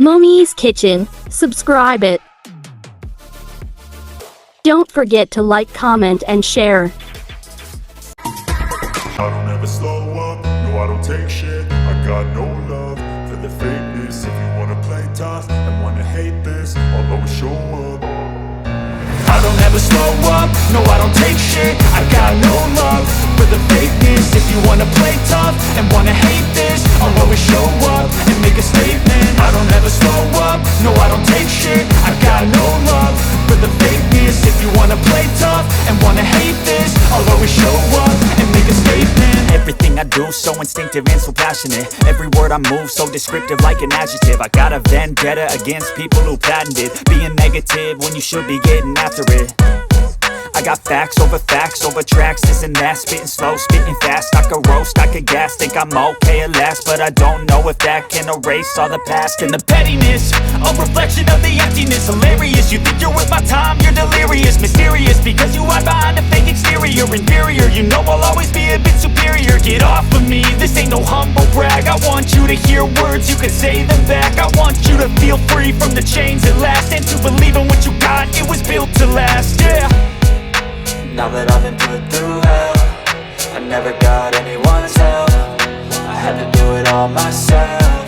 Mommy's Kitchen. Subscribe it. Don't forget to like, comment, and share. I don't ever slow up, no I don't take shit. I got no love for the fakeness. If you wanna play tough and wanna hate this, I'll always show up. I don't ever slow up, no I don't take shit. I got no love for the fakeness. If you wanna play tough and wanna hate this, I'll always show up and make a statement. I don't ever slow up, no I don't take shit. I got no love for the fakeness. If you wanna play tough and wanna hate this, I'll always show up and make a statement. Everything I do so instinctive and so passionate. Every word I move so descriptive like an adjective. I got a vendetta against people who patented being negative when you should be getting after it. I got facts over tracks, this and that. Spitting slow, spitting fast, I could roast, I could gas. Think I'm okay at last, but I don't know if that can erase all the past. And the pettiness, a reflection of the emptiness. Hilarious, you think you're worth my time, you're delirious. Mysterious, because you hide behind a fake exterior. Inferior, you know I'll always be a bit superior. Get off of me, this ain't no humble brag. I want you to hear words, you can say them back. I want you to feel free from the chains at last, and to believe in what you got, it was built to last, yeah. Now that I've been put through hell, I never got anyone's help. I had to do it all myself.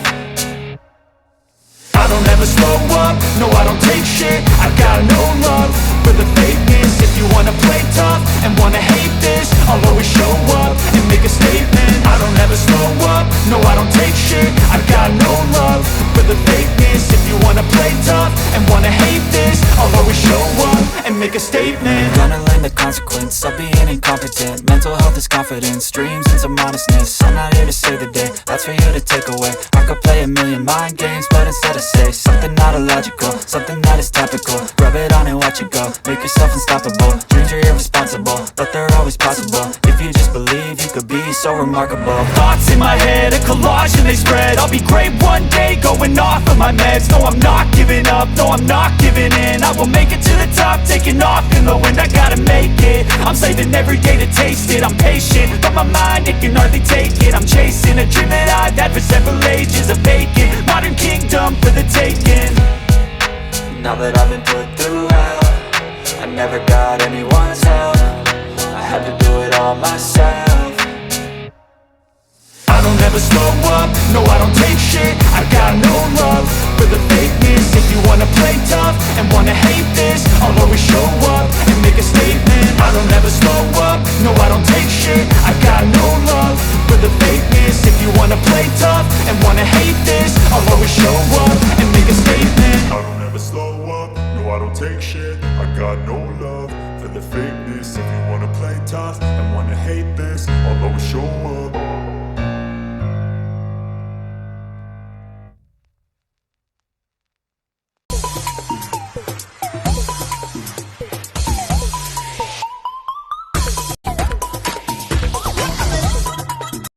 I don't ever slow up, no I don't take shit. I got no love for the fakeness. If you wanna play tough and wanna hate this, I'll always show up and make a statement. I don't ever slow up, no I don't take shit. I got no love for the fakeness. If you wanna play tough and wanna hate this, I'll always show up and make a statement. Gonna learn the consequence of being incompetent. Mental health is confidence, dreams and some modestness. I'm not here to save the day, that's for you to take away. I could play a million mind games, but instead I say something not illogical, something that is topical. Rub it on and watch it go, make yourself unstoppable. Dreams are irresponsible, but they're always possible. If you just believe, you could be so remarkable. Thoughts in my head, a collage and they spread. I'll be great one day, going off of my meds. No, I'm not giving up, no, I'm not giving in. I will make it to the top, taking off in the wind. I gotta make it, I'm saving every day to taste it. I'm patient, but my mind, it can hardly take it. I'm chasing a dream that I've had for several ages. A vacant, modern kingdom for the taking. Now that I've been put through hell, I never got anyone's help. I had to do it all myself. I don't ever slow up, no I don't take shit. I got no love for the fakeness. If you wanna play tough and wanna hate this, I'll always show up and make a statement. I don't ever slow up, no I don't take shit. I got no love for the fakeness. If you wanna play tough and wanna hate this, I'll always show up and make a statement. I don't ever slow up, no I don't take shit. I got no love for the fakeness. If you wanna play tough and wanna hate this, I'll always show up.